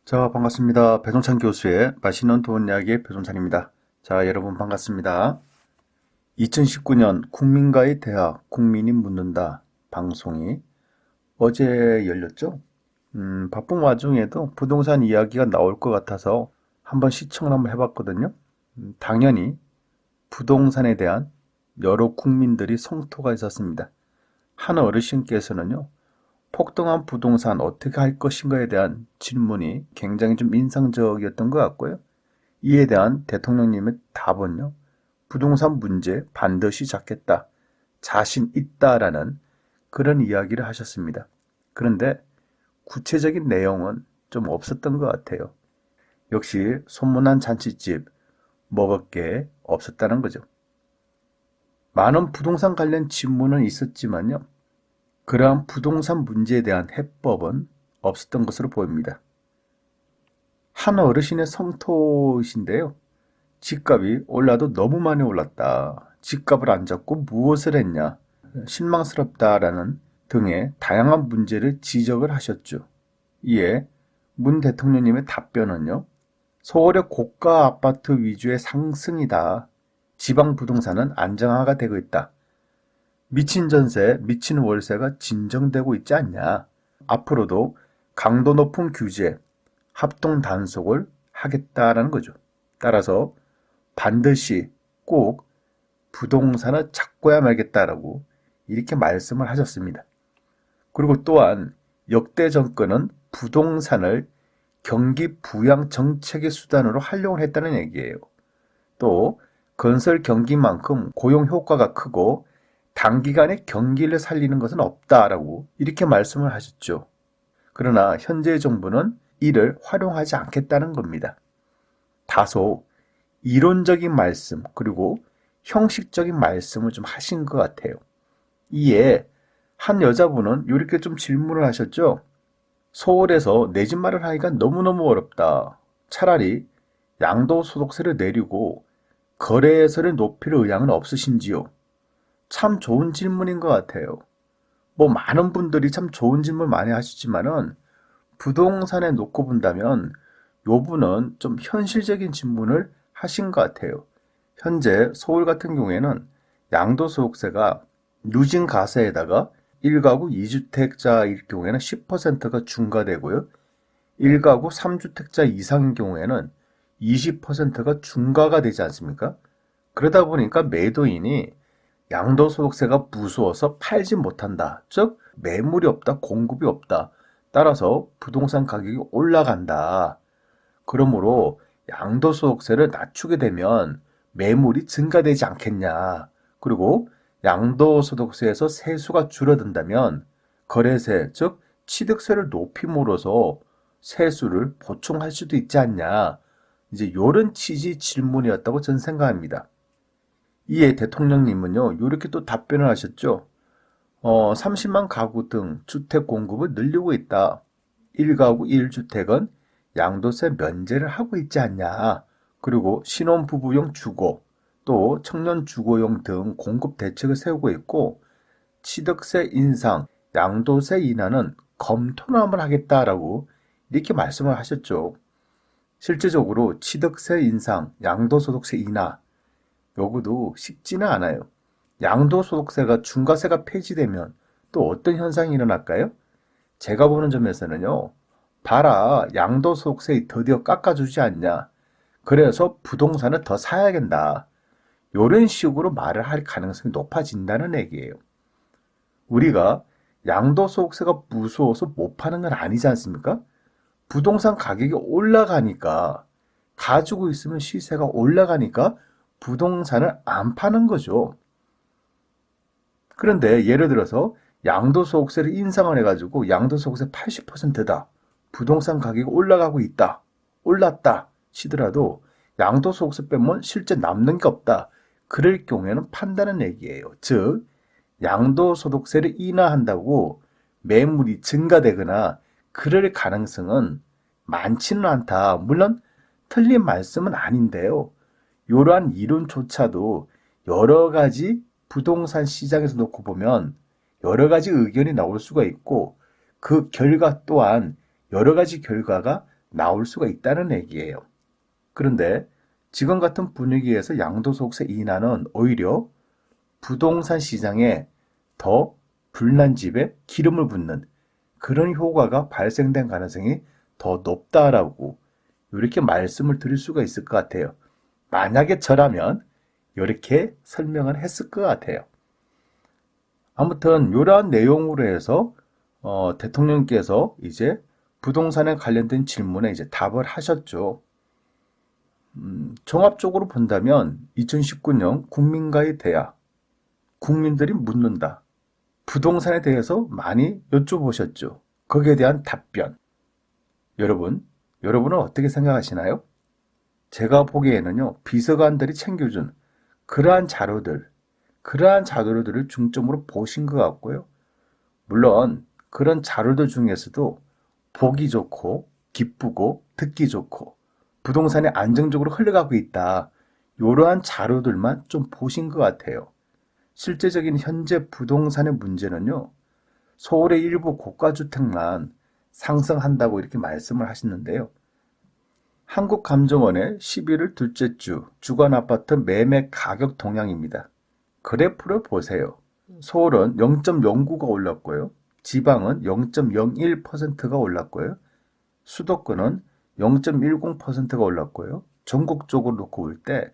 자, 반갑습니다. 배종찬 교수의 맛있는 돈 이야기의 배종찬입니다. 자, 여러분 반갑습니다. 2019년 국민과의 대화, 국민이 묻는다 방송이 어제 열렸죠? 바쁜 와중에도 부동산 이야기가 나올 것 같아서 한번 시청을 한번 해봤거든요. 당연히 부동산에 대한 여러 국민들이 성토가 있었습니다. 한 어르신께서는요, 폭등한 부동산 어떻게 할 것인가에 대한 질문이 굉장히 좀 인상적이었던 것 같고요. 이에 대한 대통령님의 답은요, 부동산 문제 반드시 잡겠다, 자신 있다라는 그런 이야기를 하셨습니다. 그런데 구체적인 내용은 좀 없었던 것 같아요. 역시 소문난 잔치집 먹을 게 없었다는 거죠. 많은 부동산 관련 질문은 있었지만요, 그러한 부동산 문제에 대한 해법은 없었던 것으로 보입니다. 한 어르신의 성토이신데요. 집값이 올라도 너무 많이 올랐다. 집값을 안 잡고 무엇을 했냐. 실망스럽다라는 등의 다양한 문제를 지적을 하셨죠. 이에 문 대통령님의 답변은요. 서울의 고가 아파트 위주의 상승이다. 지방 부동산은 안정화가 되고 있다. 미친 전세, 미친 월세가 진정되고 있지 않냐. 앞으로도 강도 높은 규제, 합동 단속을 하겠다라는 거죠. 따라서 반드시 꼭 부동산을 잡고야 말겠다라고 이렇게 말씀을 하셨습니다. 그리고 또한 역대 정권은 부동산을 경기 부양 정책의 수단으로 활용을 했다는 얘기예요. 또 건설 경기만큼 고용 효과가 크고 단기간에 경기를 살리는 것은 없다라고 이렇게 말씀을 하셨죠. 그러나 현재 정부는 이를 활용하지 않겠다는 겁니다. 다소 이론적인 말씀 그리고 형식적인 말씀을 좀 하신 것 같아요. 이에 한 여자분은 이렇게 좀 질문을 하셨죠. 서울에서 내 집 마련하기가 너무너무 어렵다. 차라리 양도소득세를 내리고 거래세를 높일 의향은 없으신지요? 참 좋은 질문인 것 같아요. 뭐 많은 분들이 참 좋은 질문 많이 하시지만은 부동산에 놓고 본다면 요 분은 좀 현실적인 질문을 하신 것 같아요. 현재 서울 같은 경우에는 양도소득세가 누진 가세에다가 1가구 2주택자일 경우에는 10%가 중과되고요. 1가구 3주택자 이상인 경우에는 20%가 중과가 되지 않습니까? 그러다 보니까 매도인이 양도소득세가 무서워서 팔지 못한다. 즉 매물이 없다, 공급이 없다. 따라서 부동산 가격이 올라간다. 그러므로 양도소득세를 낮추게 되면 매물이 증가되지 않겠냐. 그리고 양도소득세에서 세수가 줄어든다면 거래세, 즉 취득세를 높임으로써 세수를 보충할 수도 있지 않냐. 이제 이런 취지 질문이었다고 저는 생각합니다. 이에 대통령님은요, 이렇게 또 답변을 하셨죠. 30만 가구 등 주택 공급을 늘리고 있다. 1가구 1주택은 양도세 면제를 하고 있지 않냐. 그리고 신혼부부용 주거, 또 청년 주거용 등 공급 대책을 세우고 있고, 취득세 인상, 양도세 인하는 검토를 한번 하겠다라고 이렇게 말씀을 하셨죠. 실제적으로 취득세 인상, 양도소득세 인하, 요구도 쉽지는 않아요. 양도소득세가 중과세가 폐지되면 또 어떤 현상이 일어날까요? 제가 보는 점에서는요. 봐라, 양도소득세 드디어 깎아주지 않냐. 그래서 부동산을 더 사야 된다. 이런 식으로 말을 할 가능성이 높아진다는 얘기예요. 우리가 양도소득세가 무서워서 못 파는 건 아니지 않습니까? 부동산 가격이 올라가니까 가지고 있으면 시세가 올라가니까 부동산을 안 파는 거죠. 그런데 예를 들어서 양도소득세를 인상을 해가지고 양도소득세 80%다. 부동산 가격이 올라가고 있다. 올랐다. 시더라도 양도소득세 빼면 실제 남는 게 없다. 그럴 경우에는 판다는 얘기예요. 즉 양도소득세를 인하한다고 매물이 증가되거나 그럴 가능성은 많지는 않다. 물론 틀린 말씀은 아닌데요. 이러한 이론조차도 여러 가지 부동산 시장에서 놓고 보면 여러 가지 의견이 나올 수가 있고 그 결과 또한 여러 가지 결과가 나올 수가 있다는 얘기예요. 그런데 지금 같은 분위기에서 양도소득세 인하는 오히려 부동산 시장에 더 불난 집에 기름을 붓는 그런 효과가 발생된 가능성이 더 높다라고 이렇게 말씀을 드릴 수가 있을 것 같아요. 만약에 저라면 이렇게 설명을 했을 것 같아요. 아무튼 이러한 내용으로 해서 대통령께서 이제 부동산에 관련된 질문에 이제 답을 하셨죠. 종합적으로 본다면 2019년 국민과의 대화, 국민들이 묻는다. 부동산에 대해서 많이 여쭤보셨죠. 거기에 대한 답변. 여러분은 어떻게 생각하시나요? 제가 보기에는요, 비서관들이 챙겨준 그러한 자료들을 중점으로 보신 것 같고요. 물론 그런 자료들 중에서도 보기 좋고 기쁘고 듣기 좋고 부동산이 안정적으로 흘러가고 있다. 이러한 자료들만 좀 보신 것 같아요. 실제적인 현재 부동산의 문제는요. 서울의 일부 고가주택만 상승한다고 이렇게 말씀을 하시는데요. 한국감정원의 11월 둘째 주 주간 아파트 매매 가격 동향입니다. 그래프를 보세요. 서울은 0.09가 올랐고요. 지방은 0.01%가 올랐고요. 수도권은 0.10%가 올랐고요. 전국적으로 놓고 볼 때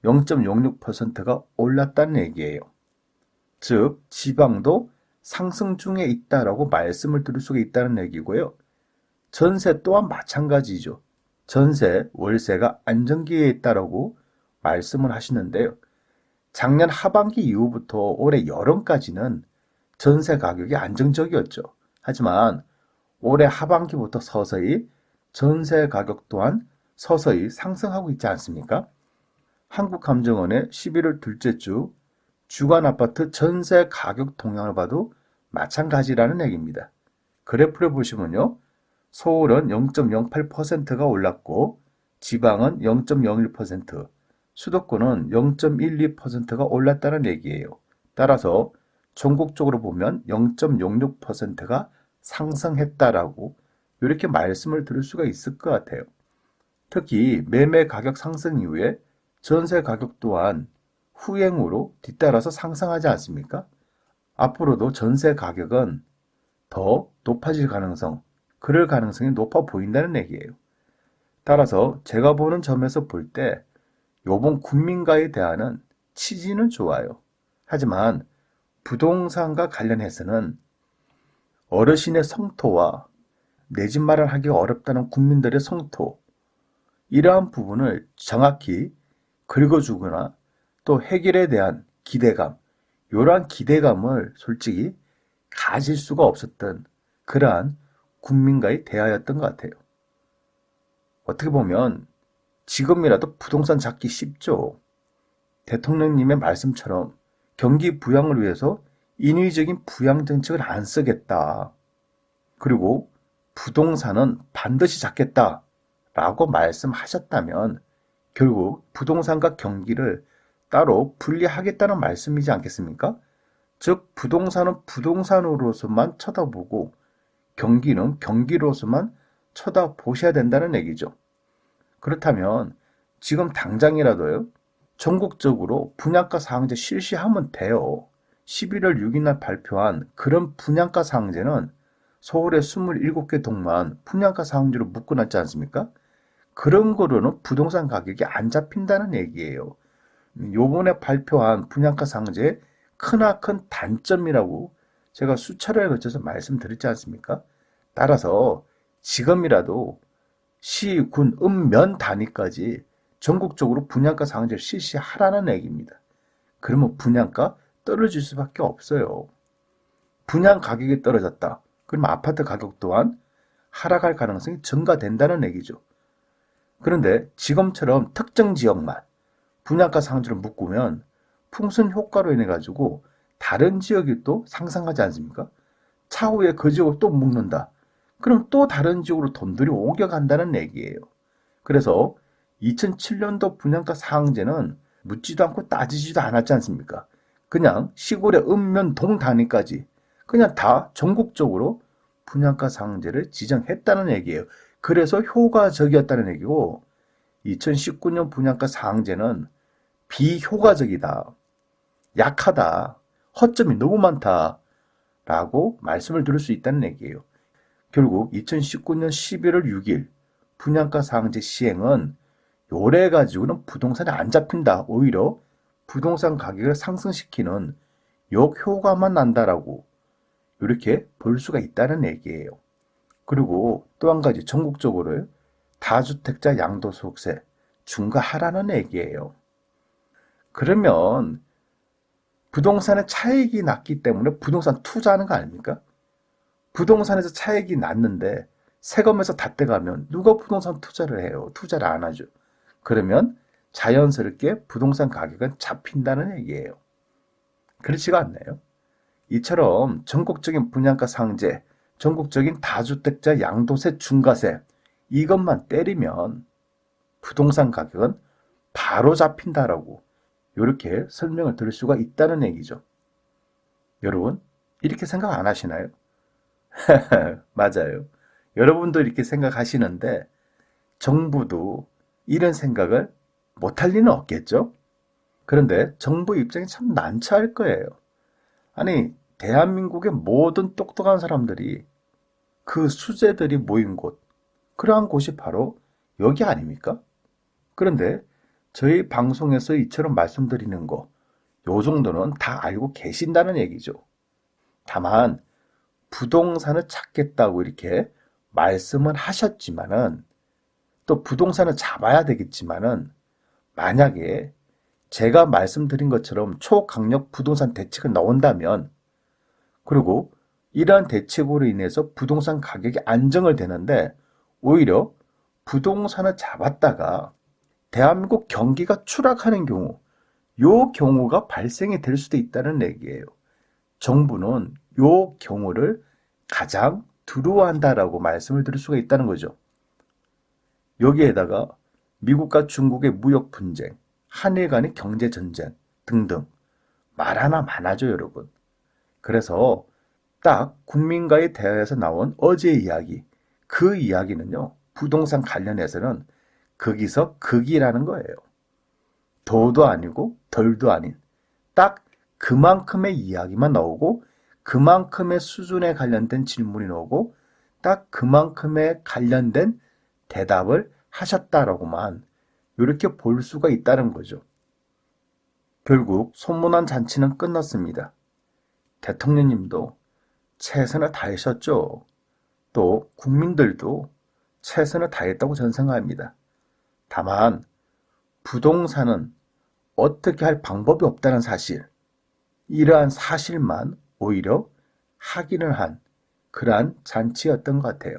0.06%가 올랐다는 얘기예요. 즉, 지방도 상승 중에 있다라고 말씀을 드릴 수가 있다는 얘기고요. 전세 또한 마찬가지죠. 전세, 월세가 안정기에 있다라고 말씀을 하시는데요. 작년 하반기 이후부터 올해 여름까지는 전세 가격이 안정적이었죠. 하지만 올해 하반기부터 서서히 전세 가격 또한 서서히 상승하고 있지 않습니까? 한국감정원의 11월 둘째 주 주간 아파트 전세 가격 동향을 봐도 마찬가지라는 얘기입니다. 그래프를 보시면요. 서울은 0.08%가 올랐고 지방은 0.01%, 수도권은 0.12%가 올랐다는 얘기예요. 따라서 전국적으로 보면 0.06%가 상승했다라고 이렇게 말씀을 드릴 수가 있을 것 같아요. 특히 매매 가격 상승 이후에 전세 가격 또한 후행으로 뒤따라서 상승하지 않습니까? 앞으로도 전세 가격은 더 높아질 그럴 가능성이 높아 보인다는 얘기예요. 따라서 제가 보는 점에서 볼 때 요번 국민과의 대화는 취지는 좋아요. 하지만 부동산과 관련해서는 어르신의 성토와 내 집 마련하기 어렵다는 국민들의 성토, 이러한 부분을 정확히 긁어주거나 또 해결에 대한 기대감, 이러한 기대감을 솔직히 가질 수가 없었던 그러한 국민과의 대화였던 것 같아요. 어떻게 보면 지금이라도 부동산 잡기 쉽죠. 대통령님의 말씀처럼 경기 부양을 위해서 인위적인 부양 정책을 안 쓰겠다. 그리고 부동산은 반드시 잡겠다라고 말씀하셨다면 결국 부동산과 경기를 따로 분리하겠다는 말씀이지 않겠습니까? 즉 부동산은 부동산으로서만 쳐다보고 경기는 경기로서만 쳐다보셔야 된다는 얘기죠. 그렇다면 지금 당장이라도요. 전국적으로 분양가 상한제 실시하면 돼요. 11월 6일 날 발표한 그런 분양가 상한제는 서울의 27개 동만 분양가 상한제로 묶어놨지 않습니까? 그런 거로는 부동산 가격이 안 잡힌다는 얘기예요. 요번에 발표한 분양가 상한제의 크나큰 단점이라고 제가 수차례에 걸쳐서 말씀드렸지 않습니까? 따라서 지금이라도 시, 군, 읍, 면 단위까지 전국적으로 분양가 상한제를 실시하라는 얘기입니다. 그러면 분양가 떨어질 수밖에 없어요. 분양 가격이 떨어졌다. 그러면 아파트 가격 또한 하락할 가능성이 증가된다는 얘기죠. 그런데 지금처럼 특정 지역만 분양가 상한제를 묶으면 풍선 효과로 인해 가지고 다른 지역이 또 상승하지 않습니까? 차후에 그 지역을 또 묶는다. 그럼 또 다른 지역으로 돈들이 옮겨간다는 얘기예요. 그래서 2007년도 분양가 상한제는 묻지도 않고 따지지도 않았지 않습니까? 그냥 시골의 읍면 동 단위까지 그냥 다 전국적으로 분양가 상한제를 지정했다는 얘기예요. 그래서 효과적이었다는 얘기고 2019년 분양가 상한제는 비효과적이다, 약하다, 허점이 너무 많다 라고 말씀을 드릴 수 있다는 얘기예요. 결국 2019년 11월 6일 분양가 상한제 시행은 요래 가지고는 부동산이 안 잡힌다, 오히려 부동산 가격을 상승시키는 역효과만 난다라고 이렇게 볼 수가 있다는 얘기예요. 그리고 또 한 가지, 전국적으로 다주택자 양도소득세 중과하라는 얘기예요. 그러면 부동산의 차익이 났기 때문에 부동산 투자하는 거 아닙니까? 부동산에서 차익이 났는데 세금에서 다 떼가면 누가 부동산 투자를 해요? 투자를 안 하죠. 그러면 자연스럽게 부동산 가격은 잡힌다는 얘기예요. 그렇지가 않나요? 이처럼 전국적인 분양가 상제, 전국적인 다주택자 양도세 중과세 이것만 때리면 부동산 가격은 바로 잡힌다라고 이렇게 설명을 드릴 수가 있다는 얘기죠. 여러분, 이렇게 생각 안 하시나요? 맞아요. 여러분도 이렇게 생각하시는데 정부도 이런 생각을 못할 리는 없겠죠? 그런데 정부 입장이 참 난처할 거예요. 아니, 대한민국의 모든 똑똑한 사람들이 그 수재들이 모인 곳, 그러한 곳이 바로 여기 아닙니까? 그런데 저희 방송에서 이처럼 말씀드리는 거, 요 정도는 다 알고 계신다는 얘기죠. 다만 부동산을 찾겠다고 이렇게 말씀을 하셨지만은 또 부동산을 잡아야 되겠지만은 만약에 제가 말씀드린 것처럼 초강력 부동산 대책을 나온다면 그리고 이러한 대책으로 인해서 부동산 가격이 안정을 되는데 오히려 부동산을 잡았다가 대한민국 경기가 추락하는 경우 요 경우가 발생이 될 수도 있다는 얘기예요. 정부는 요 경우를 가장 두려워한다라고 말씀을 드릴 수가 있다는 거죠. 여기에다가 미국과 중국의 무역 분쟁, 한일 간의 경제 전쟁 등등 말 하나 많아죠, 여러분. 그래서 딱 국민과의 대화에서 나온 어제의 이야기, 그 이야기는요, 부동산 관련해서는 극이서 극이라는 거예요. 더도 아니고 덜도 아닌 딱 그만큼의 이야기만 나오고 그만큼의 수준에 관련된 질문이 나오고 딱 그만큼의 관련된 대답을 하셨다라고만 이렇게 볼 수가 있다는 거죠. 결국 소문난 잔치는 끝났습니다. 대통령님도 최선을 다하셨죠. 또 국민들도 최선을 다했다고 저는 생각합니다. 다만 부동산은 어떻게 할 방법이 없다는 사실, 이러한 사실만 오히려 확인을 한 그러한 잔치였던 것 같아요.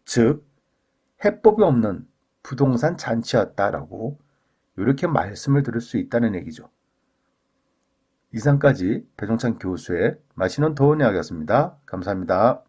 즉 해법이 없는 부동산 잔치였다라고 이렇게 말씀을 드릴 수 있다는 얘기죠. 이상까지 배종찬 교수의 맛있는 도움 이야기였습니다. 감사합니다.